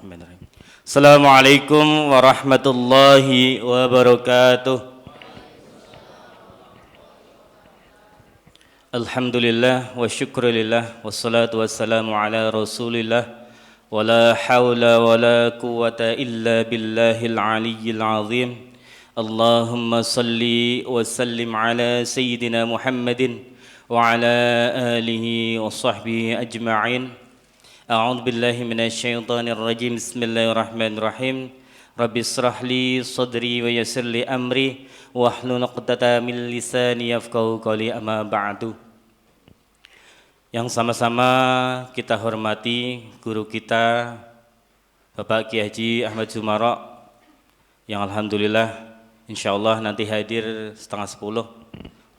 Bismillahirrahmanirrahim. Assalamualaikum warahmatullahi wabarakatuh. Alhamdulillah wa syukrulillah wassalatu wassalamu ala rasulillah wa la hawla wa la quwwata illa billahil aliyyil azim. Allahumma salli wa sallim ala sayyidina Muhammadin wa ala alihi wa sahbihi ajma'in. A'udzu billahi minasyaitonir rajim. Bismillahirrahmanirrahim. Rabbi israh li sadri wa yassir li amri wahlul 'uqdatam min lisani yafqahu qawli, amma ba'du. Yang sama-sama kita hormati guru kita Bapak Kiai Haji Ahmad Zumarok yang alhamdulillah insyaallah nanti hadir 9:30.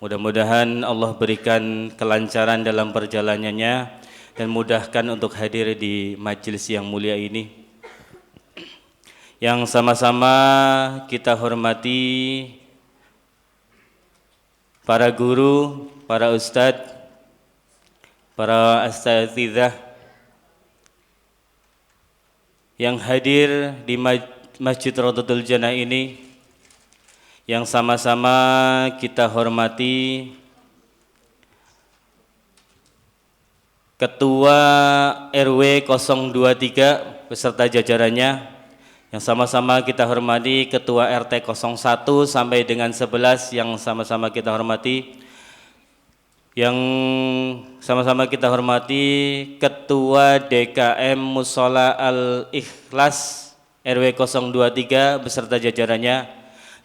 Mudah-mudahan Allah berikan kelancaran dalam perjalanannya dan mudahkan untuk hadir di majelis yang mulia ini. Yang sama-sama kita hormati para guru, para ustadz, para asatidzah yang hadir di Masjid Rawdatul Jannah ini. Yang sama-sama kita hormati Ketua RW 023 beserta jajarannya, yang sama-sama kita hormati Ketua RT 01 sampai dengan 11 yang sama-sama kita hormati, yang sama-sama kita hormati Ketua DKM Mushola Al-Ikhlas RW 023 beserta jajarannya,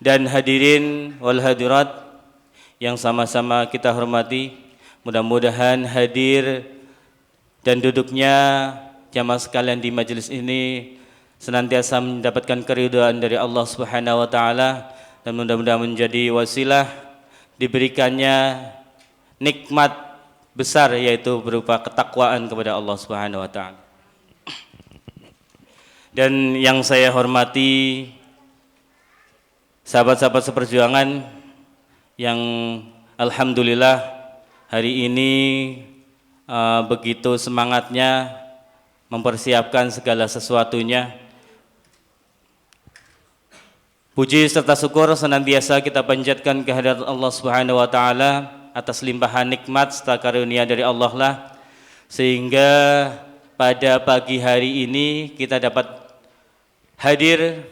dan hadirin wal hadirat yang sama-sama kita hormati. Mudah-mudahan hadir dan duduknya jamaah sekalian di majelis ini senantiasa mendapatkan keridhaan dari Allah Subhanahu wa taala, dan mudah-mudahan menjadi wasilah diberikannya nikmat besar, yaitu berupa ketakwaan kepada Allah Subhanahu wa taala. Dan yang saya hormati sahabat-sahabat seperjuangan yang alhamdulillah hari ini begitu semangatnya mempersiapkan segala sesuatunya. Puji serta syukur senantiasa kita panjatkan kehadirat Allah Subhanahu wa taala atas limpahan nikmat serta karunia dari Allah lah, sehingga pada pagi hari ini kita dapat hadir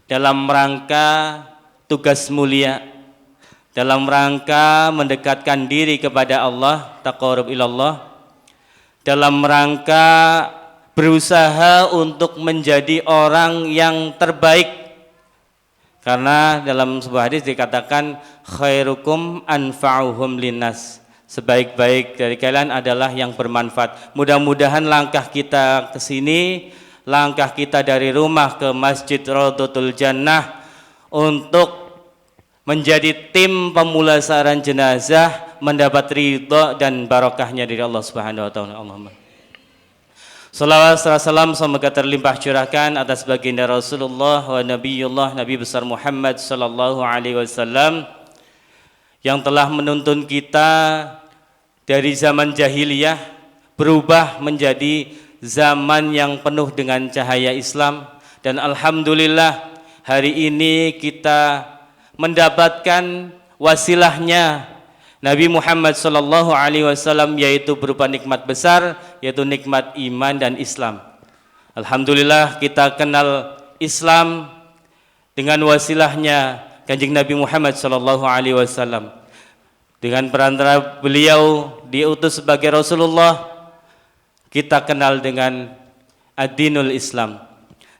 dalam rangka tugas mulia, dalam rangka mendekatkan diri kepada Allah, taqarrub ilallah, dalam rangka berusaha untuk menjadi orang yang terbaik. Karena dalam sebuah hadis dikatakan khairukum anfa'uhum linnas, sebaik-baik dari kalian adalah yang bermanfaat. Mudah-mudahan langkah kita ke sini, langkah kita dari rumah ke Masjid Rawdatul Jannah untuk menjadi tim pemulasaran jenazah mendapat ridha dan barokahnya dari Allah Subhanahu wa taala. Allahumma shalawat salam semoga terlimpah curahkan atas baginda Rasulullah wa Nabiyullah Nabi besar Muhammad sallallahu alaihi wasallam yang telah menuntun kita dari zaman jahiliyah berubah menjadi zaman yang penuh dengan cahaya Islam, dan alhamdulillah hari ini kita mendapatkan wasilahnya Nabi Muhammad sallallahu alaihi wasallam, yaitu berupa nikmat besar, yaitu nikmat iman dan Islam. Alhamdulillah kita kenal Islam dengan wasilahnya Kanjeng Nabi Muhammad sallallahu alaihi wasallam. Dengan perantara beliau diutus sebagai Rasulullah, kita kenal dengan ad-dinul Islam.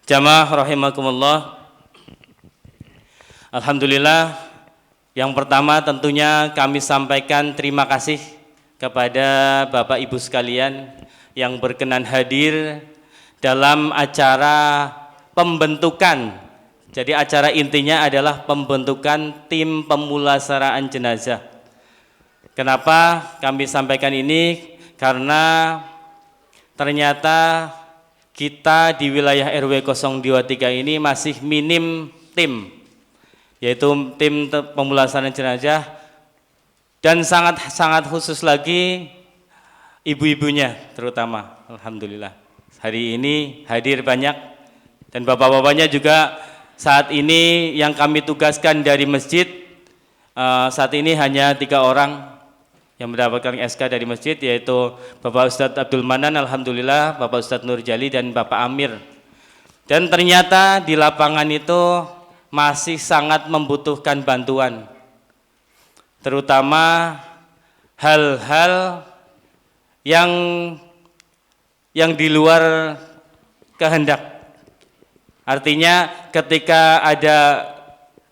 Jamaah rahimakumullah. Alhamdulillah, yang pertama tentunya kami sampaikan terima kasih kepada Bapak Ibu sekalian yang berkenan hadir dalam acara pembentukan. Jadi acara intinya adalah pembentukan tim pemulasaraan jenazah. Kenapa kami sampaikan ini? Karena ternyata kita di wilayah RW 023 ini masih minim tim, yaitu tim pemulasaraan jenazah, dan sangat khusus lagi ibu-ibunya terutama. Alhamdulillah hari ini hadir banyak Dan bapak-bapaknya juga saat ini yang kami tugaskan dari masjid, saat ini hanya 3 orang yang mendapatkan SK dari masjid, yaitu Bapak Ustadz Abdul Manan, alhamdulillah, Bapak Ustadz Nur Jali, dan Bapak Amir. Dan ternyata di lapangan itu masih sangat membutuhkan bantuan, terutama hal-hal yang di luar kehendak. Artinya ketika ada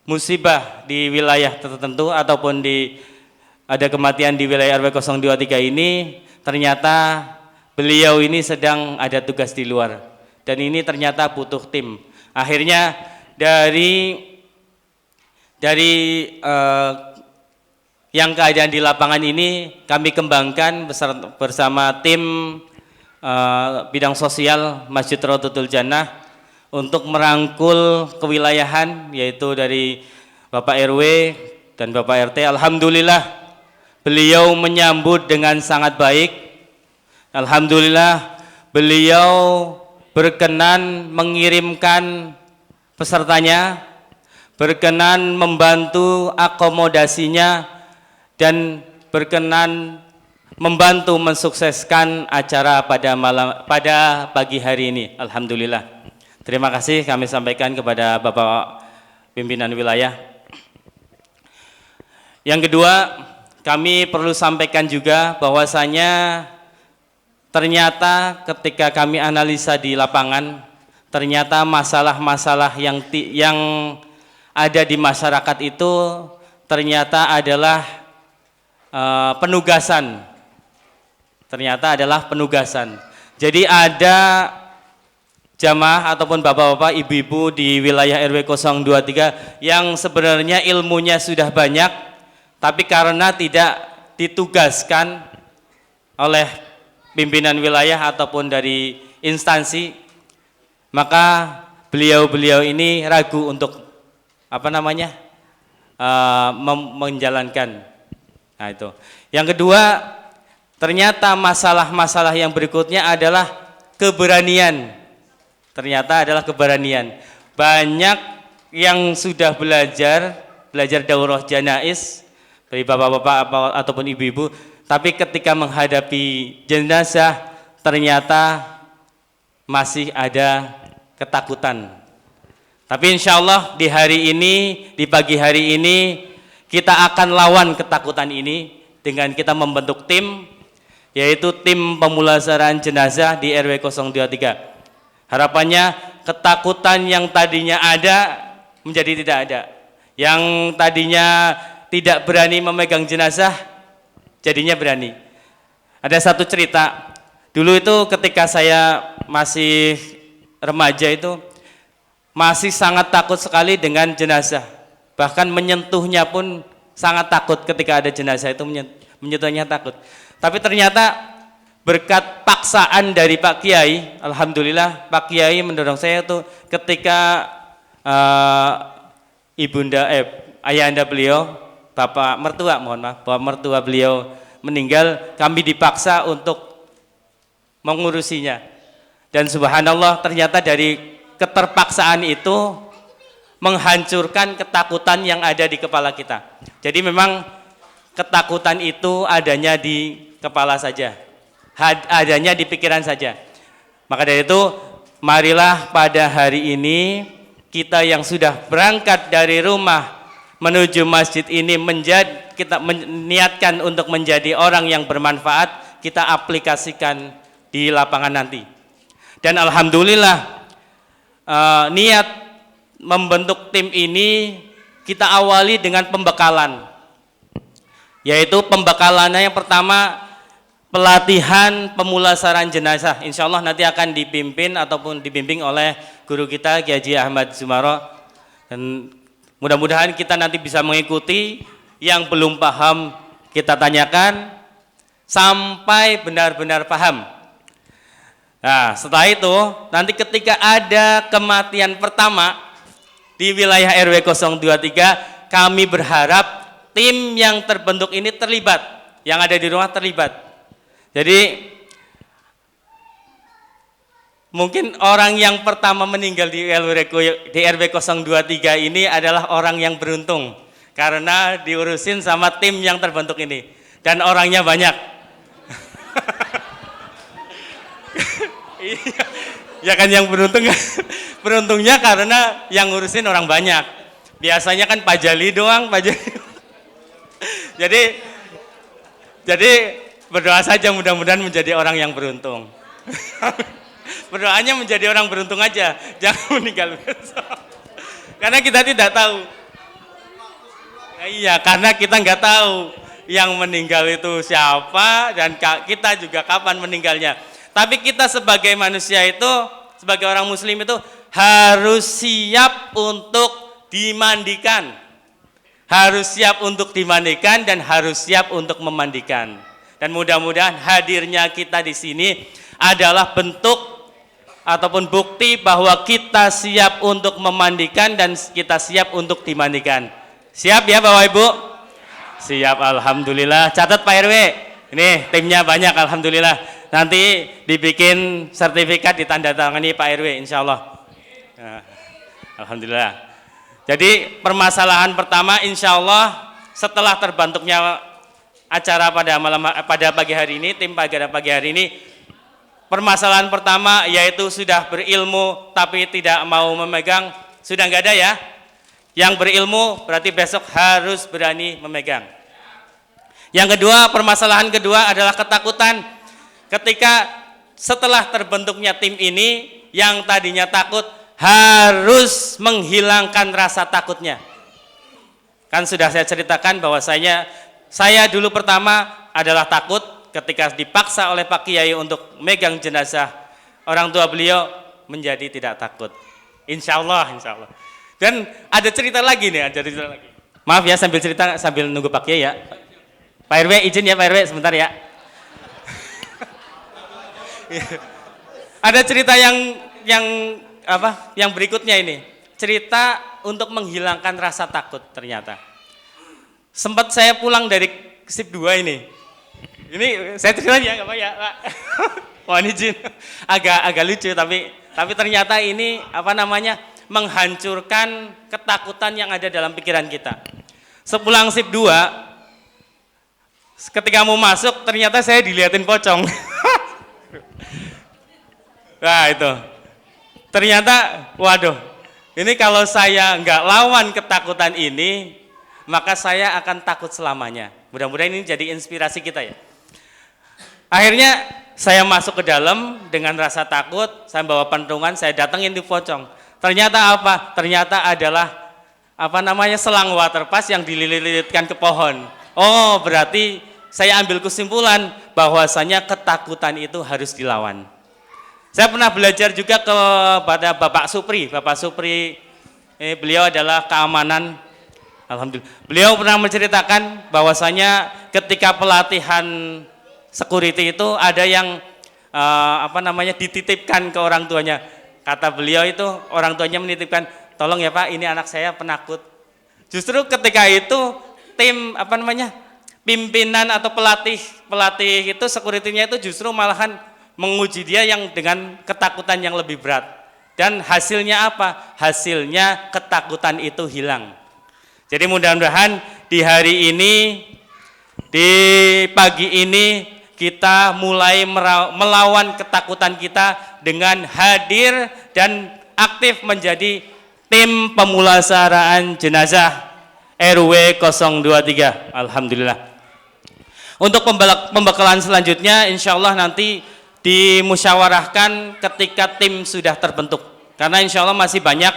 musibah di wilayah tertentu ataupun ada kematian di wilayah RW 023 ini, ternyata beliau ini sedang ada tugas di luar dan ini ternyata butuh tim. Akhirnya dari yang keadaan di lapangan ini kami kembangkan bersama tim bidang sosial Masjid Raudhatul Jannah untuk merangkul kewilayahan, yaitu dari Bapak RW dan Bapak RT. Alhamdulillah beliau menyambut dengan sangat baik. Alhamdulillah beliau berkenan mengirimkan pesertanya, berkenan membantu akomodasinya, dan berkenan membantu mensukseskan acara pada pagi hari ini. Alhamdulillah. Terima kasih kami sampaikan kepada Bapak Pimpinan Wilayah. Yang kedua, kami perlu sampaikan juga bahwasanya ternyata ketika kami analisa di lapangan, ternyata masalah-masalah yang ada di masyarakat itu ternyata adalah penugasan. Ternyata adalah penugasan. Jadi ada jamaah ataupun bapak-bapak, ibu-ibu di wilayah RW 023 yang sebenarnya ilmunya sudah banyak, tapi karena tidak ditugaskan oleh pimpinan wilayah ataupun dari instansi, maka beliau-beliau ini ragu untuk menjalankan. Nah itu. Yang kedua, ternyata masalah-masalah yang berikutnya adalah keberanian. Ternyata adalah keberanian. Banyak yang sudah belajar daurah janais dari bapak-bapak ataupun ibu-ibu, tapi ketika menghadapi jenazah ternyata masih ada ketakutan. Tapi insya Allah di hari ini, di pagi hari ini, kita akan lawan ketakutan ini dengan kita membentuk tim, yaitu tim pemulasaran jenazah di RW 023. Harapannya ketakutan yang tadinya ada menjadi tidak ada. Yang tadinya tidak berani memegang jenazah jadinya berani. Ada satu cerita. Dulu itu ketika saya masih remaja itu masih sangat takut sekali dengan jenazah. Bahkan menyentuhnya pun sangat takut ketika ada jenazah itu, menyentuhnya takut. Tapi ternyata berkat paksaan dari Pak Kiai, alhamdulillah Pak Kiai mendorong saya tuh ketika ayahanda beliau, bapak mertua beliau meninggal, kami dipaksa untuk mengurusinya. Dan subhanallah ternyata dari keterpaksaan itu menghancurkan ketakutan yang ada di kepala kita. Jadi memang ketakutan itu adanya di kepala saja, adanya di pikiran saja. Maka dari itu, marilah pada hari ini kita yang sudah berangkat dari rumah menuju masjid ini kita meniatkan untuk menjadi orang yang bermanfaat, kita aplikasikan di lapangan nanti. Dan alhamdulillah niat membentuk tim ini kita awali dengan pembekalan, yaitu pembekalannya yang pertama pelatihan pemulasaran jenazah. Insya Allah nanti akan dipimpin ataupun dibimbing oleh guru kita Kiai Haji Ahmad Zumaro, dan mudah-mudahan kita nanti bisa mengikuti. Yang belum paham kita tanyakan sampai benar-benar paham. Nah setelah itu nanti ketika ada kematian pertama di wilayah RW 023, kami berharap tim yang terbentuk ini terlibat, yang ada di rumah terlibat. Jadi Mungkin orang yang pertama meninggal di RW 023 ini adalah orang yang beruntung karena diurusin sama tim yang terbentuk ini dan orangnya banyak. Iya, ya kan yang beruntung. Beruntungnya karena yang ngurusin orang banyak. Biasanya kan Pak Jali doang, Pak Jali. Jadi berdoa saja mudah-mudahan menjadi orang yang beruntung. Berdoanya menjadi orang beruntung aja, jangan meninggal besok. Karena kita tidak tahu. Ya, iya, karena kita nggak tahu yang meninggal itu siapa dan kita juga kapan meninggalnya. Tapi kita sebagai manusia itu, sebagai orang muslim itu harus siap untuk dimandikan. Harus siap untuk dimandikan dan harus siap untuk memandikan. Dan mudah-mudahan hadirnya kita di sini adalah bentuk ataupun bukti bahwa kita siap untuk memandikan dan kita siap untuk dimandikan. Siap ya Bapak Ibu? Siap, alhamdulillah. Catat Pak RW. Ini timnya banyak, alhamdulillah. Nanti dibikin sertifikat ditandatangani Pak RW, insya Allah. Nah, alhamdulillah. Jadi permasalahan pertama, insya Allah setelah terbentuknya acara pada pagi hari ini, tim pada pagi hari ini, permasalahan pertama yaitu sudah berilmu tapi tidak mau memegang, sudah nggak ada ya. Yang berilmu berarti besok harus berani memegang. Yang kedua, permasalahan kedua adalah ketakutan. Ketika setelah terbentuknya tim ini, yang tadinya takut harus menghilangkan rasa takutnya. Kan sudah saya ceritakan bahwasanya saya dulu pertama adalah takut ketika dipaksa oleh Pak Kiai untuk megang jenazah orang tua beliau menjadi tidak takut. Insya Allah, insya Allah. Dan ada cerita lagi nih, ada cerita lagi. Maaf ya sambil cerita sambil nunggu Pak Kiai ya. Pak RW izin ya Pak RW sebentar ya. Ada cerita yang berikutnya ini. Cerita untuk menghilangkan rasa takut ternyata. Sempat saya pulang dari SIP 2 ini. Ini saya cerita ya, nggak apa ya, Pak. Mohon izin. Agak lucu tapi ternyata ini menghancurkan ketakutan yang ada dalam pikiran kita. Sepulang SIP 2, ketika mau masuk ternyata saya dilihatin pocong. Nah itu. Ternyata, waduh, ini kalau saya nggak lawan ketakutan ini, maka saya akan takut selamanya. Mudah-mudahan ini jadi inspirasi kita ya. Akhirnya saya masuk ke dalam dengan rasa takut, saya bawa pentungan, saya datengin di pocong. Ternyata apa? Ternyata adalah selang water pass yang dililitkan ke pohon. Oh, berarti saya ambil kesimpulan bahwasanya ketakutan itu harus dilawan. Saya pernah belajar juga kepada Bapak Supri. Bapak Supri, beliau adalah keamanan. Alhamdulillah. Beliau pernah menceritakan bahwasanya ketika pelatihan security itu ada yang dititipkan ke orang tuanya. Kata beliau itu orang tuanya menitipkan, tolong ya Pak, ini anak saya penakut. Justru ketika itu tim pimpinan atau pelatih itu security-nya itu justru malahan menguji dia yang dengan ketakutan yang lebih berat. Dan hasilnya apa? Hasilnya ketakutan itu hilang. Jadi mudah-mudahan di hari ini, di pagi ini kita mulai melawan ketakutan kita dengan hadir dan aktif menjadi tim pemulasaraan jenazah RW 023. Alhamdulillah. Untuk pembekalan selanjutnya insya Allah nanti dimusyawarahkan ketika tim sudah terbentuk. Karena insya Allah masih banyak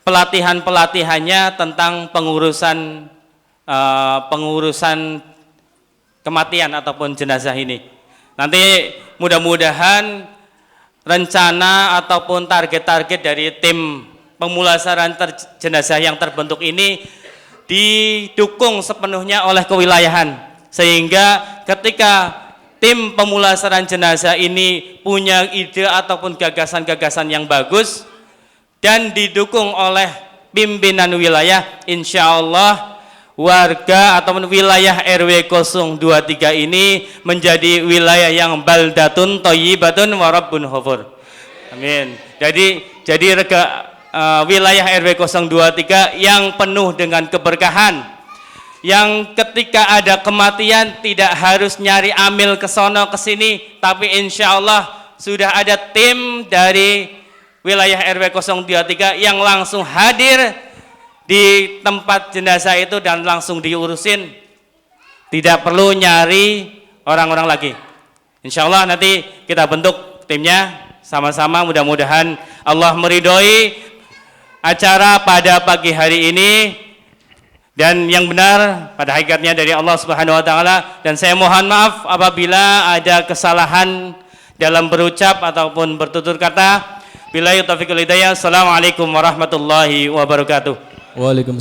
pelatihan-pelatihannya tentang pengurusan kematian ataupun jenazah ini. Nanti mudah-mudahan rencana ataupun target-target dari tim pemulasaraan jenazah yang terbentuk ini didukung sepenuhnya oleh kewilayahan, sehingga ketika tim pemulasaraan jenazah ini punya ide ataupun gagasan-gagasan yang bagus dan didukung oleh pimpinan wilayah, insya Allah warga ataupun wilayah RW 023 ini menjadi wilayah yang baldatun thayyibatun wa rabbun ghafur. Amin. Jadi wilayah RW 023 yang penuh dengan keberkahan. Yang ketika ada kematian tidak harus nyari amil ke sono ke sini, tapi insya Allah sudah ada tim dari wilayah RW 023 yang langsung hadir di tempat jenazah itu dan langsung diurusin. Tidak perlu nyari orang-orang lagi. Insya Allah nanti kita bentuk timnya sama-sama, mudah-mudahan Allah meridhoi acara pada pagi hari ini dan yang benar pada hakikatnya dari Allah Subhanahu wa taala, dan saya mohon maaf apabila ada kesalahan dalam berucap ataupun bertutur kata. Billahi taufiq wal hidayah. Assalamualaikum warahmatullahi wabarakatuh. Waalaikumsalam.